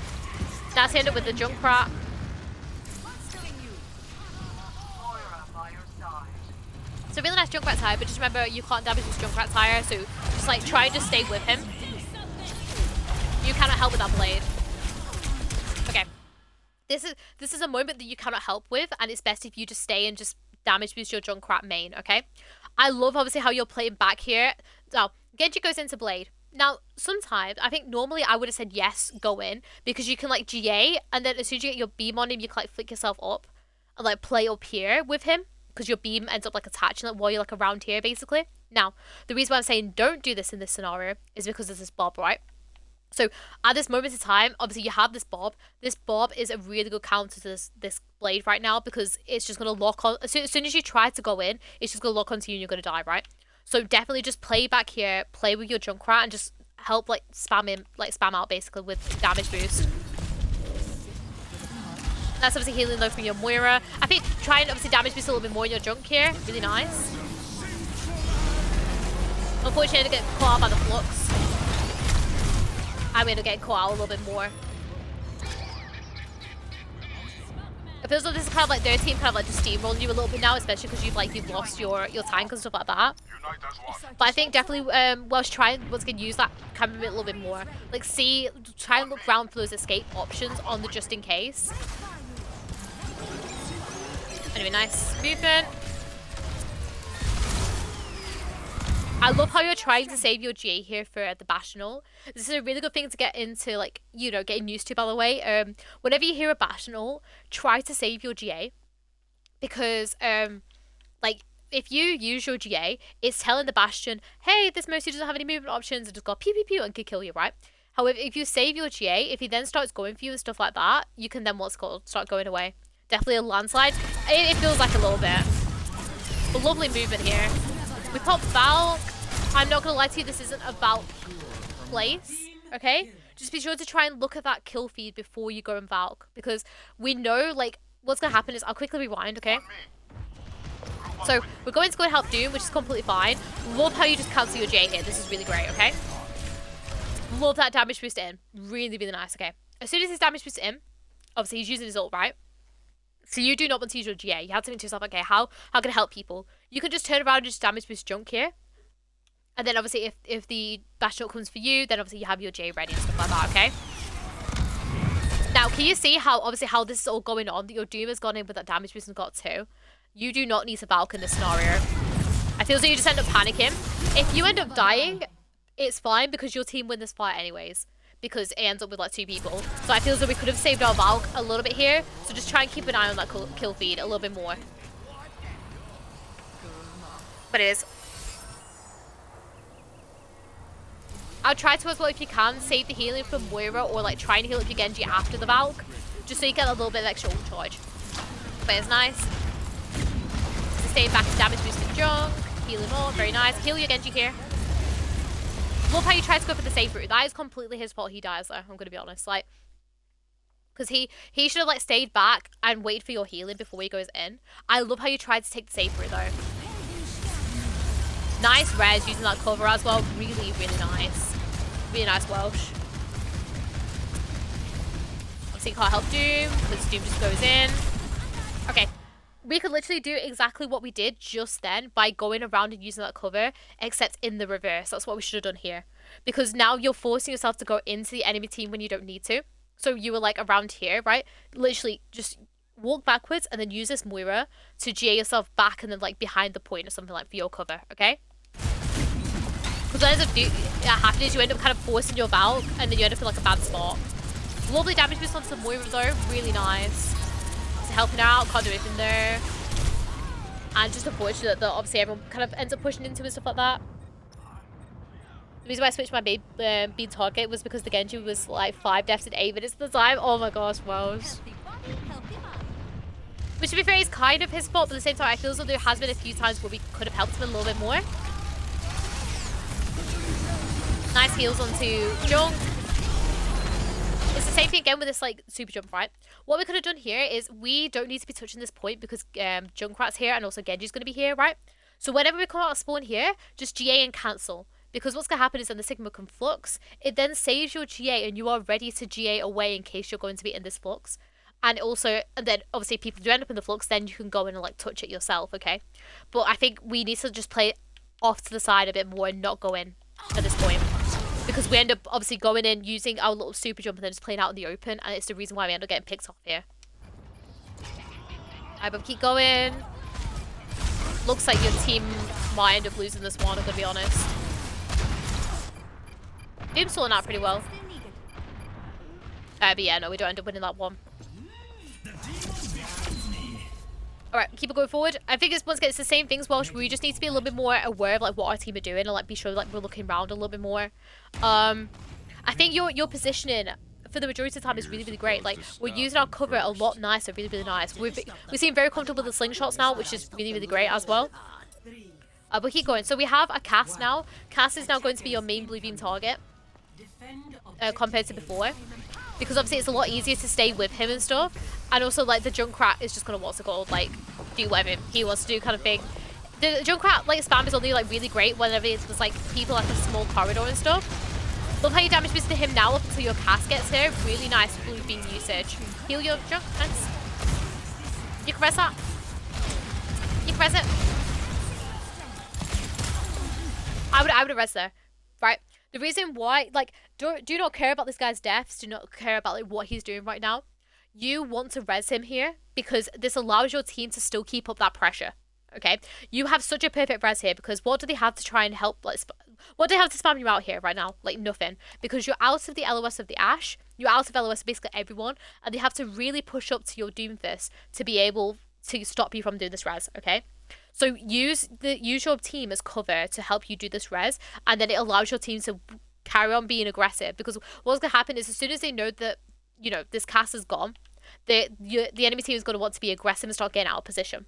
That's ended with the Junkrat. It's a really nice Junkrat tire, but just remember you can't damage this Junkrat tire, so just like try and just stay with him. You cannot help with that blade. Okay. This is a moment that you cannot help with, and it's best if you just stay and just damage boost your Junkrat main, okay? I love, obviously, how you're playing back here. So, Genji goes into blade. Now, sometimes, I think normally I would have said yes, go in, because you can, like, GA, and then as soon as you get your beam on him, you can, like, flick yourself up and, like, play up here with him, because your beam ends up, like, attaching, like, while you're, like, around here, basically. Now, the reason why I'm saying don't do this in this scenario is because there's this Bob, right? So, at this moment in time, obviously, you have this Bob. This Bob is a really good counter to this blade right now, because it's just going to lock on. As soon as you try to go in, it's just going to lock onto you and you're going to die, right? So definitely just play back here, play with your Junkrat, and just help, like, spam him, like, spam out, basically, with damage boost. That's obviously healing, though, from your Moira. I think try and, obviously, damage boost a little bit more in your Junk here. Really nice. Unfortunately, I get caught out by the Flux. I'm going to get caught out a little bit more. It feels like this is kind of like their team kind of like just steamrolling you a little bit now, especially because you've lost your tank and stuff like that. But I think definitely Welsh try and once again use that camera a little bit more. Like try and look around for those escape options on the just in case. Anyway, nice movement. I love how you're trying to save your GA here for the Bastional. This is a really good thing to get into, like, you know, getting used to, by the way. Whenever you hear a Bastional, try to save your GA. Because, like, if you use your GA, it's telling the Bastion, hey, this Mercy doesn't have any movement options, and just got pew pew pew and could kill you, right? However, if you save your GA, if he then starts going for you and stuff like that, you can then, start going away. Definitely a landslide. It feels like a little bit. But lovely movement here. We pop Valk. I'm not going to lie to you, this isn't a Valk place, okay? Just be sure to try and look at that kill feed before you go and Valk. Because we know, like, what's going to happen is, I'll quickly rewind, okay? So, we're going to go and help Doom, which is completely fine. Love how you just cancel your J here. This is really great, okay? Love that damage boost in. Really, really nice, okay? As soon as his damage boost in, obviously he's using his ult, right? So you do not want to use your GA. You have to think to yourself, okay, how can I help people? You can just turn around and just damage boost Junk here. And then obviously if the Bastion comes for you, then obviously you have your J ready and stuff like that, okay? Now, can you see how this is all going on? That your Doom has gone in with that damage boost and got 2. You do not need to Valk in this scenario. I feel as though you just end up panicking. If you end up dying, it's fine because your team win this fight anyways. Because it ends up with like 2 people. So I feel as though we could have saved our Valk a little bit here. So just try and keep an eye on that kill feed a little bit more. But it is. I'll try to as well, if you can, save the healing from Moira or like try and heal up your Genji after the Valk. Just so you get a little bit of extra ult charge. But it's nice. Stay back and damage boosting Junk. Heal him all. Very nice. Heal your Genji here. Love how you try to go for the safe route. That is completely his fault he dies though, I'm going to be honest. Like, because he should have like stayed back and waited for your healing before he goes in. I love how you tried to take the safe route though. Nice res using that cover as well. Really, really nice. Really nice Welsh. Obviously can't help Doom because Doom just goes in. Okay. We could literally do exactly what we did just then by going around and using that cover, except in the reverse. That's what we should have done here. Because now you're forcing yourself to go into the enemy team when you don't need to. So you were like around here, right? Literally just walk backwards and then use this Moira to GA yourself back and then like behind the point or something like for your cover, okay? Because what ends up happening is you end up kind of forcing your Valk and then you end up in like a bad spot. Lovely damage boost onto the Moira though, really nice. Helping out, can't do anything there. And just unfortunate that obviously everyone kind of ends up pushing into and stuff like that. The reason why I switched my bead target was because the Genji was like 5 deaths in 8 minutes at the time. Oh my gosh, Welsh. Which to be fair is kind of his fault, but at the same time I feel as though there has been a few times where we could have helped him a little bit more. Nice heals onto Junk. It's the same thing again with this like super jump, right? What we could have done here is we don't need to be touching this point because Junkrat's here and also Genji's going to be here, right? So whenever we come out of spawn here, just GA and cancel. Because what's going to happen is when the Sigma can flux, it then saves your GA and you are ready to GA away in case you're going to be in this flux. And then obviously if people do end up in the flux, then you can go in and like touch it yourself, okay? But I think we need to just play off to the side a bit more and not go in at this point. because we end up obviously going in, using our little super jump, and then just playing out in the open, and it's the reason why we end up getting picked off here. Alright, but keep going. Looks like your team might end up losing this one, I'm gonna be honest. Doom's sorting out pretty well. But yeah, no, we don't end up winning that one. Alright, keep it going forward. I think it's, once again, it's the same things, Welsh. We just need to be a little bit more aware of like what our team are doing, and like be sure like we're looking around a little bit more. I think your positioning for the majority of the time is really, really great. Like, we're using our cover a lot nicer, really, really nice. We seem very comfortable with the slingshots now, which is really, really great as well. But keep going. So we have a Cass now. Cass is now going to be your main blue beam target compared to before, because obviously it's a lot easier to stay with him and stuff. And also, like, the Junkrat is just gonna, what's it called, like, do whatever he wants to do kind of thing. The Junkrat, like, spam is only, like, really great whenever it's just, like, people like a small corridor and stuff. Love how you damage boost to him now up until your Cass gets here. Really nice blue beam usage. Heal your junk. Nice. You can press that. You can press it. I would have res there. Right? The reason why, like, do not care about this guy's deaths. Do not care about like what he's doing right now. You want to res him here because this allows your team to still keep up that pressure. Okay? You have such a perfect res here because what do they have to try and help, like, what do they have to spam you out here right now? Like, nothing. Because you're out of the LOS of the Ashe, you're out of LOS of basically everyone, and they have to really push up to your Doomfist to be able to stop you from doing this res, okay? So use your team as cover to help you do this res, and then it allows your team to carry on being aggressive, because what's going to happen is as soon as they know that, you know, this cast is gone, the enemy team is going to want to be aggressive and start getting out of position.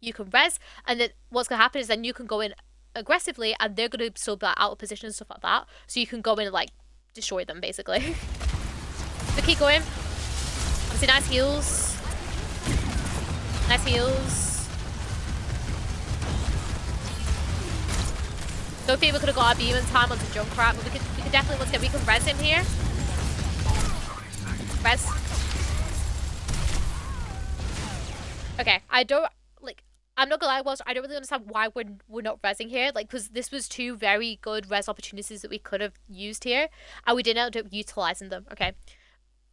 You can res, and then what's going to happen is then you can go in aggressively, and they're going to still be out of position and stuff like that, so you can go in and like destroy them basically. So keep going. Obviously nice heals. Nice heals. Don't think we could have got our beam in time onto Junkrat, but we could definitely, once again, we can res him here. Res. Okay, I'm not gonna lie, Welsh, I don't really understand why we're not resing here, like, because this was two very good res opportunities that we could have used here, and we didn't end up utilizing them, okay?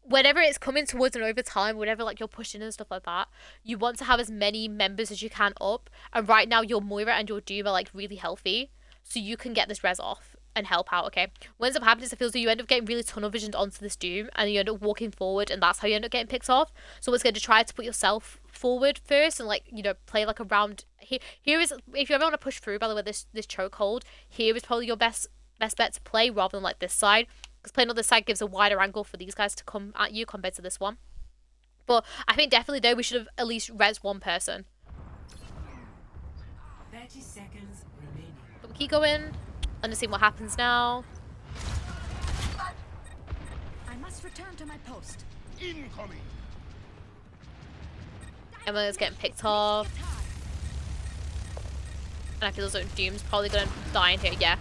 Whenever it's coming towards an overtime, whenever, like, you're pushing and stuff like that, you want to have as many members as you can up, and right now your Moira and your Doom are, like, really healthy, so you can get this res off and help out, okay? What ends up happening is it feels like you end up getting really tunnel visioned onto this Doom, and you end up walking forward, and that's how you end up getting picked off. So it's going to try to put yourself forward first, and, like, you know, play like around here is, if you ever want to push through, by the way, this chokehold here is probably your best bet to play, rather than like this side, because playing on this side gives a wider angle for these guys to come at you compared to this one. But I think definitely though we should have at least res one person. 30 seconds remaining. But we keep going. Understand what happens now. I must return to my post. Incoming. Emma's getting picked off. And I feel as though Doom's probably gonna die in here, yeah.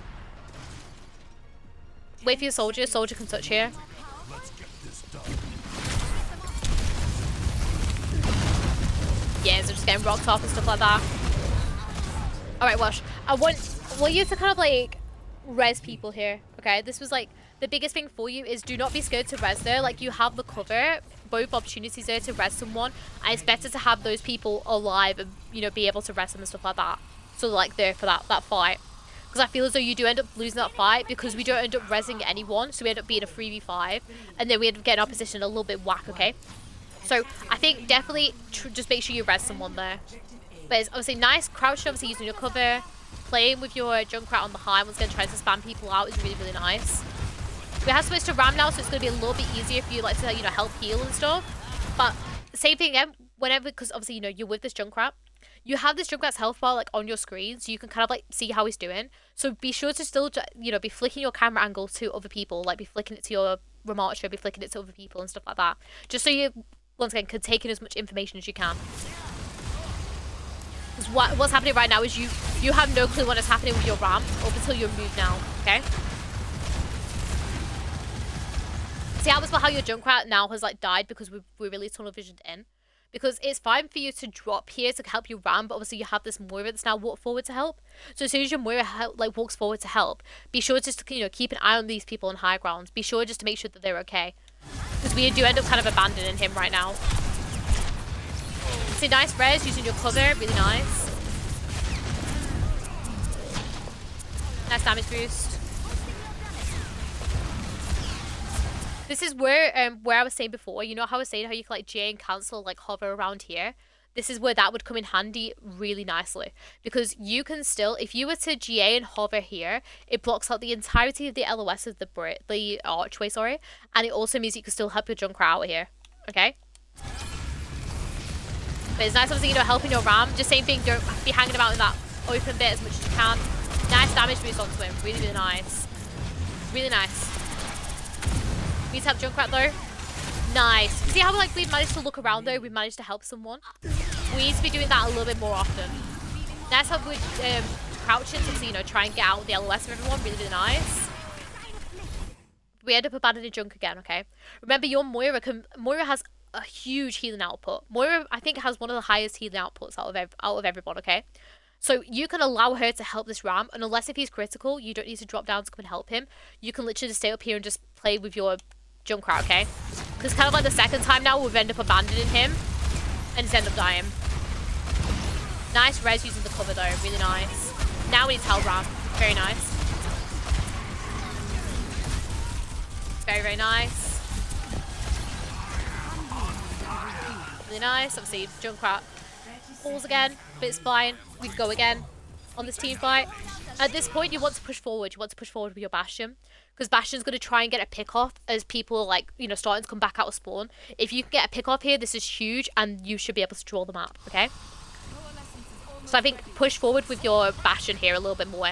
Wait for your soldier. Soldier can touch here. Let's get this done. Yeah, so just getting rocked off and stuff like that. Alright, Welsh. I want you to kind of like res people here, okay? This was like the biggest thing for you is do not be scared to res there. Like, you have the cover, both opportunities there to res someone, and it's better to have those people alive and, you know, be able to res them and stuff like that. So like there for that fight. Because I feel as though you do end up losing that fight because we don't end up resing anyone, so we end up being a 3v5, and then we end up getting our position a little bit whack, okay? So I think definitely just make sure you res someone there. But it's obviously nice crouching, obviously using your cover, playing with your Junkrat on the high. Once again, trying to spam people out is really, really nice. We have switched to Ram now, so it's going to be a little bit easier if you like to, you know, help heal and stuff. But same thing again, whenever, because obviously, you know, you're with this Junkrat. You have this Junkrat's health bar like on your screen, so you can kind of like see how he's doing. So be sure to still, you know, be flicking your camera angle to other people, like be flicking it to your Ramatcha, be flicking it to other people and stuff like that. Just so you, once again, can take in as much information as you can. Because what's happening right now is you have no clue what is happening with your Ram up until you move now, okay? See how your Junkrat now has like died because we're really tunnel visioned in. because it's fine for you to drop here to help you ram, but obviously you have this Moira that's now walk forward to help. So as soon as your Moira like walks forward to help, be sure just to, you know, keep an eye on these people on high ground. Be sure just to make sure that they're okay, because we do end up kind of abandoning him right now. See, nice res using your cover, really nice. Nice damage boost. This is where I was saying before, you know how I was saying how you can like J and cancel, like hover around here? This is where that would come in handy really nicely, because you can still, if you were to GA and hover here, it blocks out the entirety of the LOS of the archway, sorry, and it also means you can still help your Junkrat out here, okay? But it's nice obviously, you know, helping your ram, just same thing, don't be hanging about in that open bit as much as you can. Nice damage boost onto him, really, really nice. Really nice. Need to help Junkrat though. Nice. See how like we've managed to look around though? We've managed to help someone. We need to be doing that a little bit more often. Nice help with crouching to, you know, try and get out the LOS of everyone. Really, really nice. We end up abandoning Junk again, okay? Remember your Moira has a huge healing output. Moira, I think, has one of the highest healing outputs out of everyone, okay? So you can allow her to help this ram, and unless if he's critical, you don't need to drop down to come and help him. You can literally just stay up here and just play with your Junkrat, okay? Because kind of like the second time now, we've ended up abandoning him and just end up dying. Nice res using the cover though, really nice. Now we need to help ram, very nice. Very, very nice. Really nice, obviously Junkrat falls again, but it's fine. We can go again on this team fight. At this point, you want to push forward. You want to push forward with your Bastion, because Bastion's going to try and get a pick off as people like, you know, starting to come back out of spawn. If you can get a pick off here, this is huge, and you should be able to draw the map, okay? So I think push forward with your Bastion here a little bit more.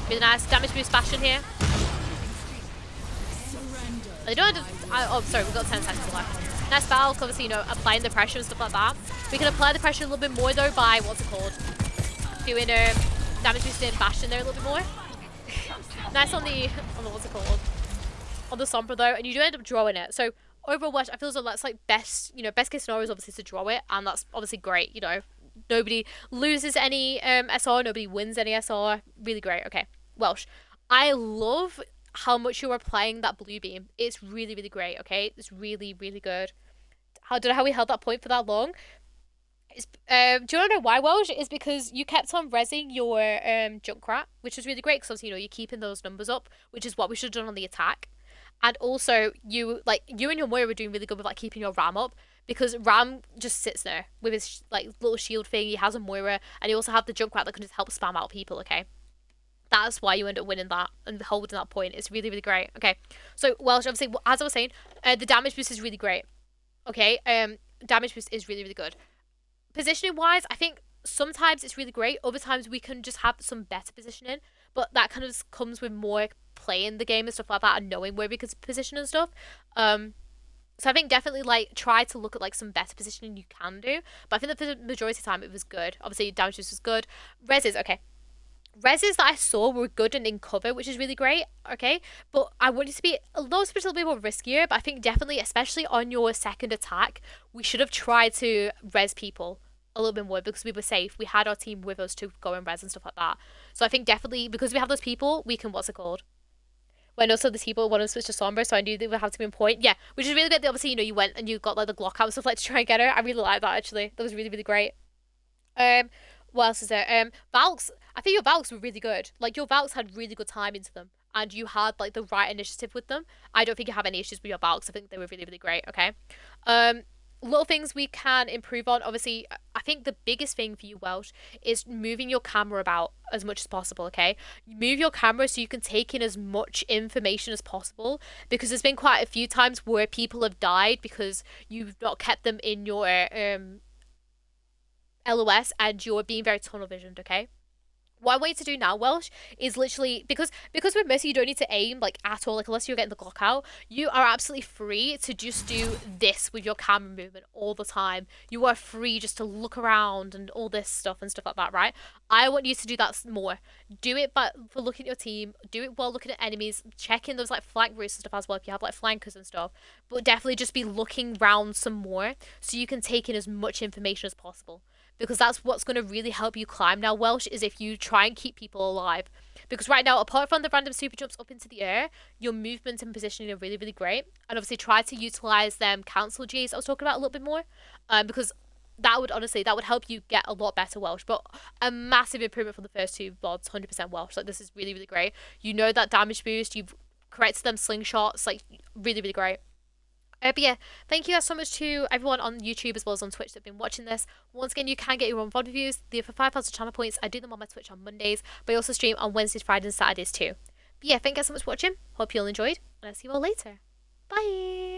Really nice damage boost Bastion here. They don't oh, sorry, we've got 10 seconds left. Nice Valk, obviously, you know, applying the pressure and stuff like that. We can apply the pressure a little bit more, though, by, what's it called? Doing damage boosting Bastion there a little bit more. Nice on the, what's it called? On the Sombra, though, and you do end up drawing it. So, Overwatch, I feel as though that's, like, best case scenario is obviously to draw it, and that's obviously great, you know. Nobody loses any SR, nobody wins any SR. Really great. Okay, Welsh. I love how much you are applying that blue beam. It's really, really great, okay? It's really, really good. I don't know how we held that point for that long. It's, do you want to know why, Welsh? It's because you kept on rezzing your Junkrat, which is really great because, you know, you're keeping those numbers up, which is what we should have done on the attack. And also, you and your Moira were doing really good with, like, keeping your Ram up, because Ram just sits there with his, like, little shield thing. He has a Moira, and you also have the Junkrat that can just help spam out people, okay? That's why you end up winning that and holding that point. It's really, really great. Okay, so Welsh, obviously, as I was saying, the damage boost is really great. Okay, damage boost is really, really good. Positioning wise, I think sometimes it's really great. Other times we can just have some better positioning, but that kind of comes with more playing the game and stuff like that and knowing where we could position and stuff. So I think definitely, like, try to look at, like, some better positioning you can do. But I think that for the majority of the time it was good. Obviously, damage boost was good. Reses, okay. Reses that I saw were good and in cover, which is really great, okay? But I want you to be a little bit more riskier, but I think definitely, especially on your second attack, we should have tried to res people a little bit more because we were safe. We had our team with us to go and res and stuff like that. So I think definitely, because we have those people, we can, what's it called? When also the people wanted to switch to Sombra, so I knew they would have to be on point. Yeah, which is really good. Obviously, you know, you went and you got, like, the Glock out and stuff like to try and get her. I really like that, actually. That was really, really great. What else is there? Valks. I think your Valks were really good. Like, your Valks had really good time into them. And you had, like, the right initiative with them. I don't think you have any issues with your Valks. I think they were really, really great, okay? Little things we can improve on. Obviously, I think the biggest thing for you, Welsh, is moving your camera about as much as possible, okay? Move your camera so you can take in as much information as possible, because there's been quite a few times where people have died because you've not kept them in your LOS and you're being very tunnel visioned, okay? What I want you to do now, Welsh, is literally because with Mercy you don't need to aim like at all, like unless you're getting the Glock out. You are absolutely free to just do this with your camera movement all the time. You are free just to look around and all this stuff and stuff like that, right? I want you to do that more. Do it, but for looking at your team. Do it while looking at enemies. Checking those like flank routes and stuff as well if you have like flankers and stuff. But definitely just be looking around some more so you can take in as much information as possible, because that's what's going to really help you climb now, Welsh, is if you try and keep people alive. Because right now, apart from the random super jumps up into the air, your movement and positioning are really, really great. And obviously try to utilize them cancel Gs I was talking about a little bit more, because that would help you get a lot better Welsh. But a massive improvement from the first two VODs, 100% Welsh. Like, this is really, really great. You know that damage boost, you've corrected them slingshots, like, really, really great. But yeah, thank you guys so much to everyone on YouTube as well as on Twitch that have been watching this. Once again, you can get your own VOD reviews. They're for 5,000 channel points. I do them on my Twitch on Mondays, but I also stream on Wednesdays, Fridays, and Saturdays too. But yeah, thank you guys so much for watching. Hope you all enjoyed, and I'll see you all later. Bye!